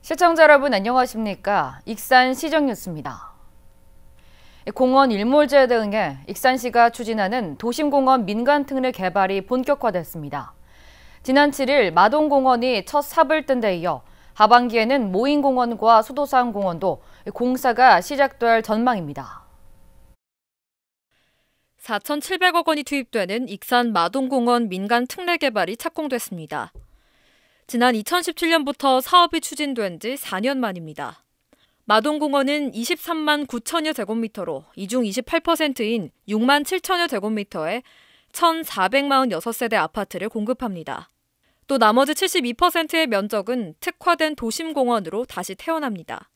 시청자 여러분 안녕하십니까? 익산 시정뉴스입니다. 공원 일몰제 등에 익산시가 추진하는 도심공원 민간특례 개발이 본격화됐습니다. 지난 7일 마동공원이 첫 삽을 뜬 데 이어 하반기에는 모인공원과 수도산공원도 공사가 시작될 전망입니다. 4,700억 원이 투입되는 익산 마동공원 민간특례 개발이 착공됐습니다. 지난 2017년부터 사업이 추진된 지 4년 만입니다. 마동공원은 23만 9천여 제곱미터로 이 중 28%인 6만 7천여 제곱미터에 1,446세대 아파트를 공급합니다. 또 나머지 72%의 면적은 특화된 도심공원으로 다시 태어납니다.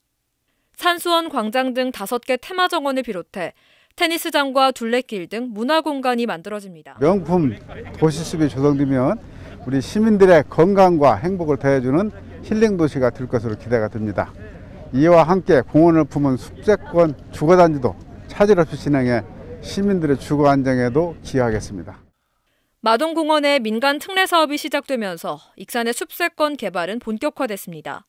산수원 광장 등 5개 테마정원을 비롯해 테니스장과 둘레길 등 문화공간이 만들어집니다. 명품 도시숲이 조성되면 우리 시민들의 건강과 행복을 더해주는 힐링도시가 될 것으로 기대가 됩니다. 이와 함께 공원을 품은 숲세권 주거단지도 차질 없이 진행해 시민들의 주거 안정에도 기여하겠습니다. 마동공원의 민간 특례 사업이 시작되면서 익산의 숲세권 개발은 본격화됐습니다.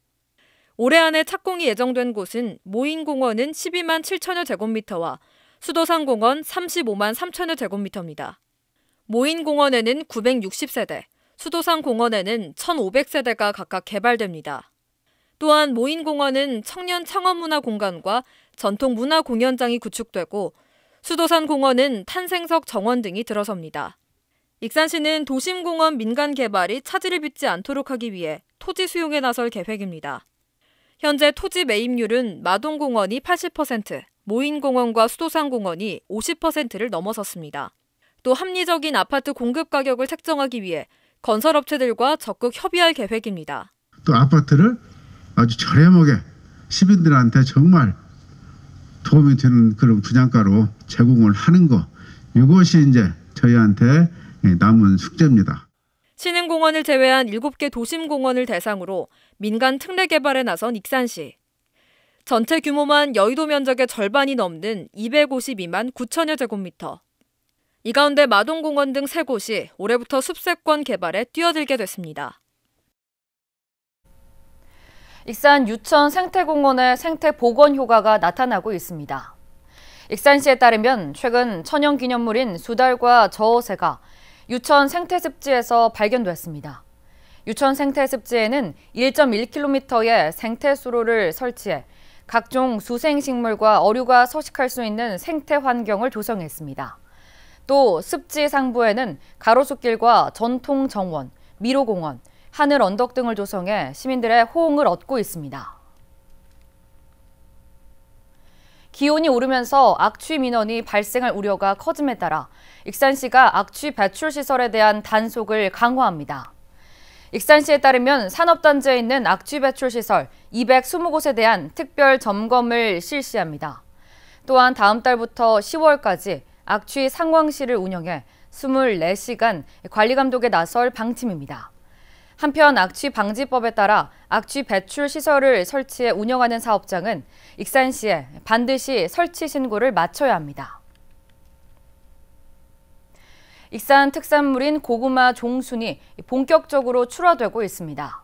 올해 안에 착공이 예정된 곳은 모인공원은 12만 7천여 제곱미터와 수도산공원 35만 3천여 제곱미터입니다. 모인공원에는 960세대, 수도산공원에는 1,500세대가 각각 개발됩니다. 또한 모인공원은 청년 창업문화공간과 전통문화공연장이 구축되고 수도산공원은 탄생석 정원 등이 들어섭니다. 익산시는 도심공원 민간 개발이 차질을 빚지 않도록 하기 위해 토지 수용에 나설 계획입니다. 현재 토지 매입률은 마동공원이 80%, 모인공원과 수도산공원이 50%를 넘어섰습니다. 또 합리적인 아파트 공급 가격을 책정하기 위해 건설업체들과 적극 협의할 계획입니다. 또 아파트를 아주 저렴하게 시민들한테 정말 도움이 되는 그런 분양가로 제공을 하는 거, 이것이 이제 저희한테 남은 숙제입니다. 시는 공원을 제외한 7개 도심공원을 대상으로 민간 특례 개발에 나선 익산시. 전체 규모만 여의도 면적의 절반이 넘는 252만 9천여 제곱미터. 이 가운데 마동공원 등 3곳이 올해부터 숲세권 개발에 뛰어들게 됐습니다. 익산 유천 생태공원의 생태 복원 효과가 나타나고 있습니다. 익산시에 따르면 최근 천연기념물인 수달과 저어새가 유천 생태습지에서 발견됐습니다. 유천 생태습지에는 1.1km의 생태수로를 설치해 각종 수생식물과 어류가 서식할 수 있는 생태 환경을 조성했습니다. 또 습지 상부에는 가로수길과 전통정원, 미로공원, 하늘 언덕 등을 조성해 시민들의 호응을 얻고 있습니다. 기온이 오르면서 악취 민원이 발생할 우려가 커짐에 따라 익산시가 악취 배출 시설에 대한 단속을 강화합니다. 익산시에 따르면 산업단지에 있는 악취 배출 시설 220곳에 대한 특별 점검을 실시합니다. 또한 다음 달부터 10월까지 악취 상황실을 운영해 24시간 관리 감독에 나설 방침입니다. 한편 악취 방지법에 따라 악취 배출 시설을 설치해 운영하는 사업장은 익산시에 반드시 설치 신고를 마쳐야 합니다. 익산 특산물인 고구마 종순이 본격적으로 출하되고 있습니다.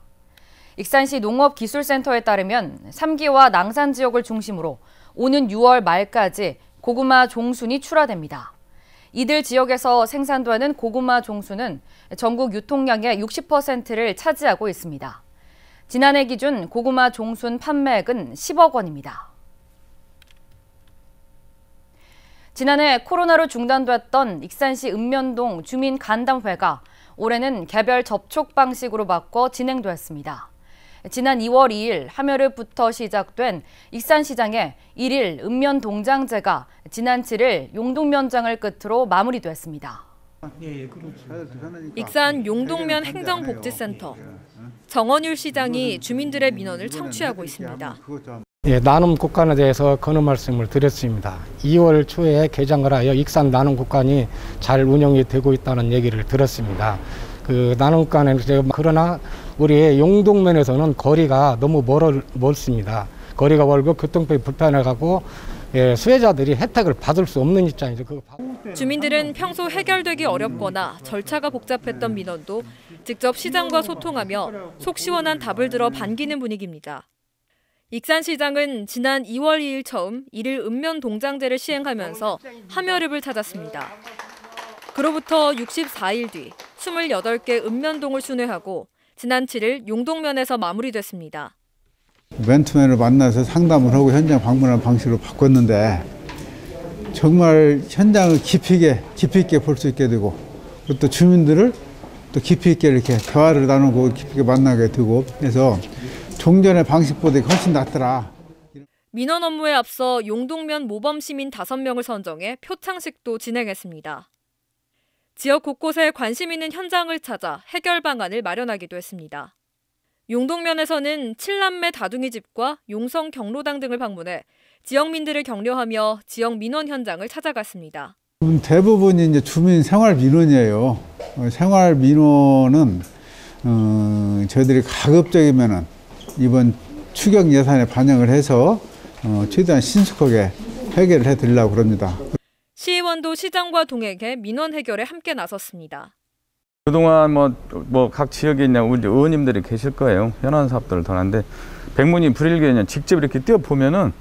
익산시 농업기술센터에 따르면 3기와 낭산 지역을 중심으로 오는 6월 말까지 고구마 종순이 출하됩니다. 이들 지역에서 생산되는 고구마 종순은 전국 유통량의 60%를 차지하고 있습니다. 지난해 기준 고구마 종순 판매액은 10억 원입니다. 지난해 코로나로 중단됐던 익산시 읍면동 주민간담회가 올해는 개별 접촉 방식으로 바꿔 진행됐습니다. 지난 2월 2일 함여름부터 시작된 익산시장의 1일 읍면동장제가 지난 7일 용동면장을 끝으로 마무리됐습니다. 익산 용동면 행정복지센터. 정원율 시장이 주민들의 민원을 청취하고 있습니다. 나눔 국간에 대해서 건의 말씀을 드렸습니다. 2월 초에 개장을 하여 익산 나눔 국간이 잘 운영이 되고 있다는 얘기를 들었습니다. 그 나눔 국간에는 그러나 우리 용동면에서는 거리가 너무 멀습니다. 거리가 멀고 교통법이 불편해가고 수혜자들이 혜택을 받을 수 없는 입장이죠. 주민들은 평소 해결되기 어렵거나 절차가 복잡했던 민원도 직접 시장과 소통하며 속 시원한 답을 들어 반기는 분위기입니다. 익산시장은 지난 2월 2일 처음 1일 읍면 동장제를 시행하면서 함여름을 찾았습니다. 그로부터 64일 뒤 28개 읍면동을 순회하고 지난 7일 용동면에서 마무리됐습니다. 맨투맨을 만나서 상담을 하고 현장 방문하는 방식으로 바꿨는데 정말 현장을 깊이 있게 볼 수 있게 되고 그리고 또 주민들을 또 깊이 있게 이렇게 대화를 나누고 깊이 있게 만나게 되고 해서 종전의 방식보다 훨씬 낫더라. 민원 업무에 앞서 용동면 모범 시민 5명을 선정해 표창식도 진행했습니다. 지역 곳곳에 관심 있는 현장을 찾아 해결 방안을 마련하기도 했습니다. 용동면에서는 칠남매 다둥이 집과 용성 경로당 등을 방문해 지역민들을 격려하며 지역 민원 현장을 찾아갔습니다. 대부분이 이제 주민 생활 민원이에요. 생활 민원은 저희들이 가급적이면은 이번 추경 예산에 반영을 해서 최대한 신속하게 해결을 해드리려고 그럽니다. 시의원도 시장과 동행해 민원 해결에 함께 나섰습니다. 그동안 각 지역에 있는 우리 의원님들이 계실 거예요. 현안 사업들을 더 하는데 백문이 불일견이 직접 이렇게 뛰어보면은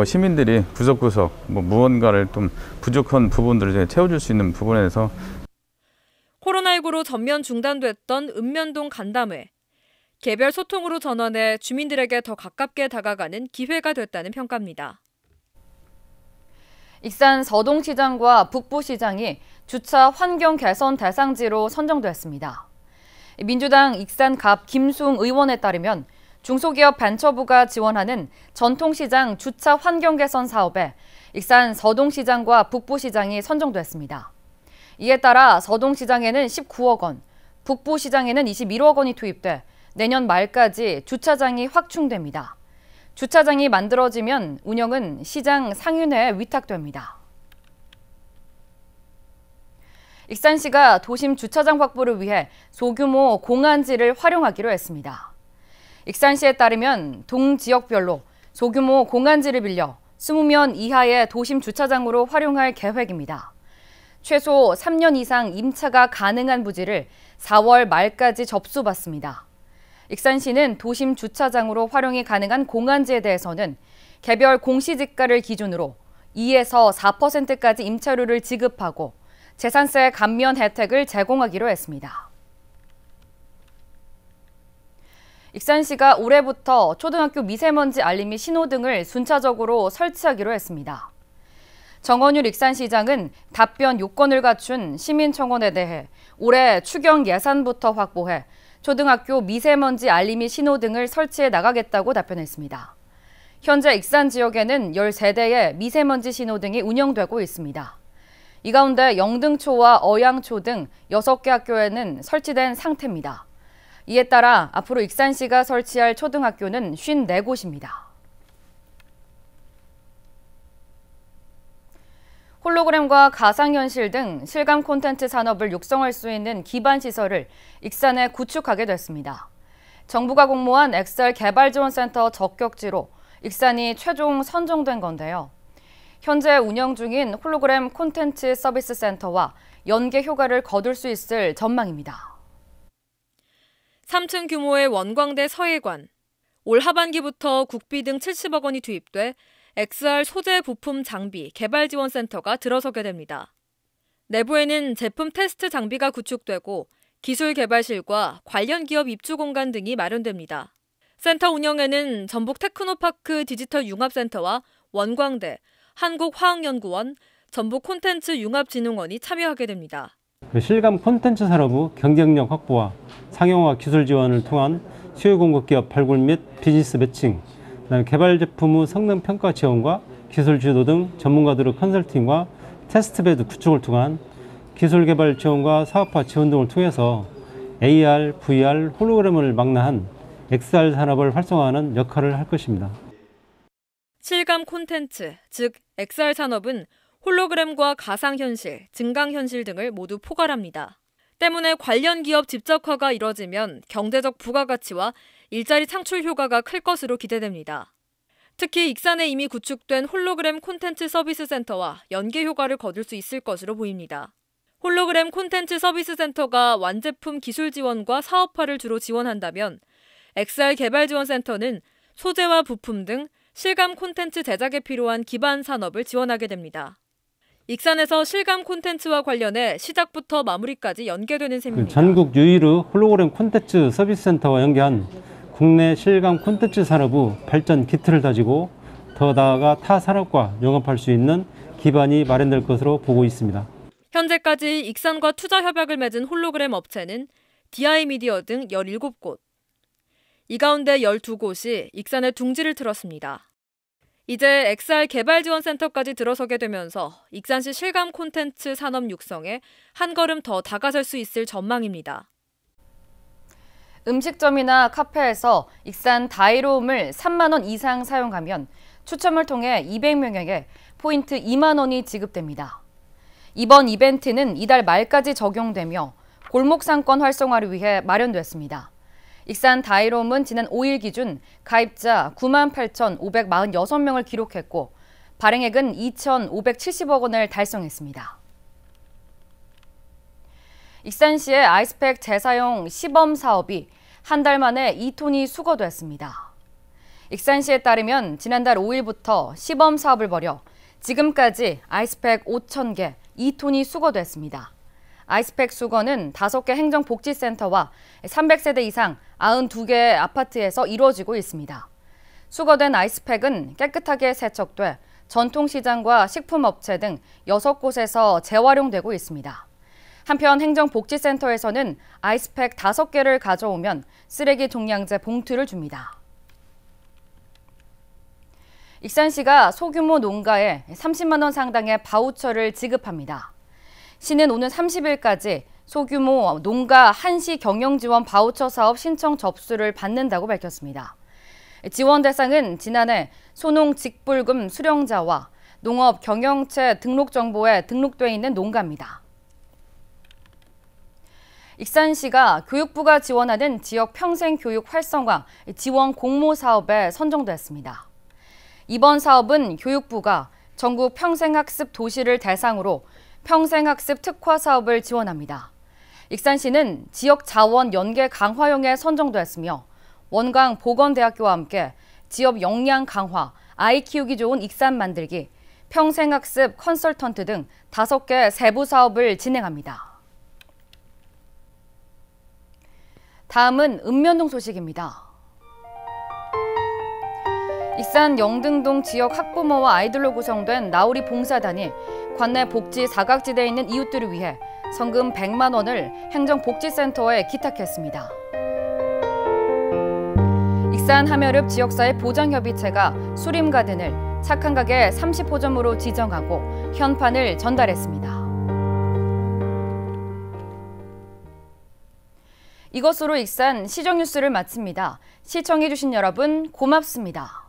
시민들이 구석구석 무언가를 좀 부족한 부분들을 채워줄 수 있는 부분에서 코로나19로 전면 중단됐던 읍면동 간담회. 개별 소통으로 전환해 주민들에게 더 가깝게 다가가는 기회가 됐다는 평가입니다. 익산 서동시장과 북부시장이 주차 환경 개선 대상지로 선정됐습니다. 민주당 익산갑 김수웅 의원에 따르면 중소기업 벤처부가 지원하는 전통시장 주차 환경 개선 사업에 익산 서동시장과 북부시장이 선정됐습니다. 이에 따라 서동시장에는 19억 원, 북부시장에는 21억 원이 투입돼 내년 말까지 주차장이 확충됩니다. 주차장이 만들어지면 운영은 시장 상윤회에 위탁됩니다. 익산시가 도심 주차장 확보를 위해 소규모 공안지를 활용하기로 했습니다. 익산시에 따르면 동지역별로 소규모 공안지를 빌려 20면 이하의 도심 주차장으로 활용할 계획입니다. 최소 3년 이상 임차가 가능한 부지를 4월 말까지 접수받습니다. 익산시는 도심 주차장으로 활용이 가능한 공안지에 대해서는 개별 공시지가를 기준으로 2에서 4%까지 임차료를 지급하고 재산세 감면 혜택을 제공하기로 했습니다. 익산시가 올해부터 초등학교 미세먼지 알림이 신호등을 순차적으로 설치하기로 했습니다. 정원율 익산시장은 답변 요건을 갖춘 시민청원에 대해 올해 추경 예산부터 확보해 초등학교 미세먼지 알림이 신호등을 설치해 나가겠다고 답변했습니다. 현재 익산 지역에는 13대의 미세먼지 신호등이 운영되고 있습니다. 이 가운데 영등초와 어양초 등 6개 학교에는 설치된 상태입니다. 이에 따라 앞으로 익산시가 설치할 초등학교는 54곳입니다. 홀로그램과 가상현실 등 실감 콘텐츠 산업을 육성할 수 있는 기반 시설을 익산에 구축하게 됐습니다. 정부가 공모한 XR 개발지원센터 적격지로 익산이 최종 선정된 건데요. 현재 운영 중인 홀로그램 콘텐츠 서비스 센터와 연계 효과를 거둘 수 있을 전망입니다. 3층 규모의 원광대 서예관. 올 하반기부터 국비 등 70억 원이 투입돼 XR 소재 부품 장비 개발지원센터가 들어서게 됩니다. 내부에는 제품 테스트 장비가 구축되고 기술 개발실과 관련 기업 입주 공간 등이 마련됩니다. 센터 운영에는 전북 테크노파크 디지털 융합센터와 원광대, 한국화학연구원, 전북 콘텐츠 융합진흥원이 참여하게 됩니다. 실감 콘텐츠 산업의 경쟁력 확보와 상용화 기술 지원을 통한 수요 공급 기업 발굴 및 비즈니스 매칭, 개발 제품의 성능 평가 지원과 기술 주도 등 전문가들의 컨설팅과 테스트베드 구축을 통한 기술 개발 지원과 사업화 지원 등을 통해서 AR, VR, 홀로그램을 망라한 XR 산업을 활성화하는 역할을 할 것입니다. 실감 콘텐츠, 즉 XR 산업은 홀로그램과 가상현실, 증강현실 등을 모두 포괄합니다. 때문에 관련 기업 집적화가 이뤄지면 경제적 부가가치와 일자리 창출 효과가 클 것으로 기대됩니다. 특히 익산에 이미 구축된 홀로그램 콘텐츠 서비스 센터와 연계 효과를 거둘 수 있을 것으로 보입니다. 홀로그램 콘텐츠 서비스 센터가 완제품 기술 지원과 사업화를 주로 지원한다면 XR 개발 지원 센터는 소재와 부품 등 실감 콘텐츠 제작에 필요한 기반 산업을 지원하게 됩니다. 익산에서 실감 콘텐츠와 관련해 시작부터 마무리까지 연계되는 셈입니다. 전국 유일의 홀로그램 콘텐츠 서비스 센터와 연계한 국내 실감 콘텐츠 산업의 발전 기틀을 다지고 더 나아가 타 산업과 영업할 수 있는 기반이 마련될 것으로 보고 있습니다. 현재까지 익산과 투자 협약을 맺은 홀로그램 업체는 DI미디어 등 17곳. 이 가운데 12곳이 익산에 둥지를 틀었습니다. 이제 XR 개발지원센터까지 들어서게 되면서 익산시 실감 콘텐츠 산업 육성에 한 걸음 더 다가설 수 있을 전망입니다. 음식점이나 카페에서 익산 다이로움을 3만 원 이상 사용하면 추첨을 통해 200명에게 포인트 2만 원이 지급됩니다. 이번 이벤트는 이달 말까지 적용되며 골목 상권 활성화를 위해 마련됐습니다. 익산 다이로움은 지난 5일 기준 가입자 98,546명을 기록했고 발행액은 2,570억 원을 달성했습니다. 익산시의 아이스팩 재사용 시범 사업이 한 달 만에 2톤이 수거됐습니다. 익산시에 따르면 지난달 5일부터 시범 사업을 벌여 지금까지 아이스팩 5,000개, 2톤이 수거됐습니다. 아이스팩 수거는 5개 행정복지센터와 300세대 이상 92개의 아파트에서 이루어지고 있습니다. 수거된 아이스팩은 깨끗하게 세척돼 전통시장과 식품업체 등 6곳에서 재활용되고 있습니다. 한편 행정복지센터에서는 아이스팩 5개를 가져오면 쓰레기 종량제 봉투를 줍니다. 익산시가 소규모 농가에 30만 원 상당의 바우처를 지급합니다. 시는 오는 30일까지 소규모 농가 한시 경영지원 바우처 사업 신청 접수를 받는다고 밝혔습니다. 지원 대상은 지난해 소농 직불금 수령자와 농업 경영체 등록 정보에 등록돼 있는 농가입니다. 익산시가 교육부가 지원하는 지역 평생교육 활성화 지원 공모 사업에 선정됐습니다. 이번 사업은 교육부가 전국 평생학습 도시를 대상으로 평생학습 특화 사업을 지원합니다. 익산시는 지역 자원 연계 강화용에 선정됐으며 원광 보건대학교와 함께 지역 역량 강화, 아이 키우기 좋은 익산 만들기, 평생학습 컨설턴트 등 5개 세부 사업을 진행합니다. 다음은 읍면동 소식입니다. 익산 영등동 지역 학부모와 아이들로 구성된 나우리 봉사단이 관내 복지 사각지대에 있는 이웃들을 위해 성금 100만 원을 행정복지센터에 기탁했습니다. 익산 함여읍 지역사회 보장협의체가 수림가든을 착한 가게 30호점으로 지정하고 현판을 전달했습니다. 이것으로 익산 시정뉴스를 마칩니다. 시청해주신 여러분 고맙습니다.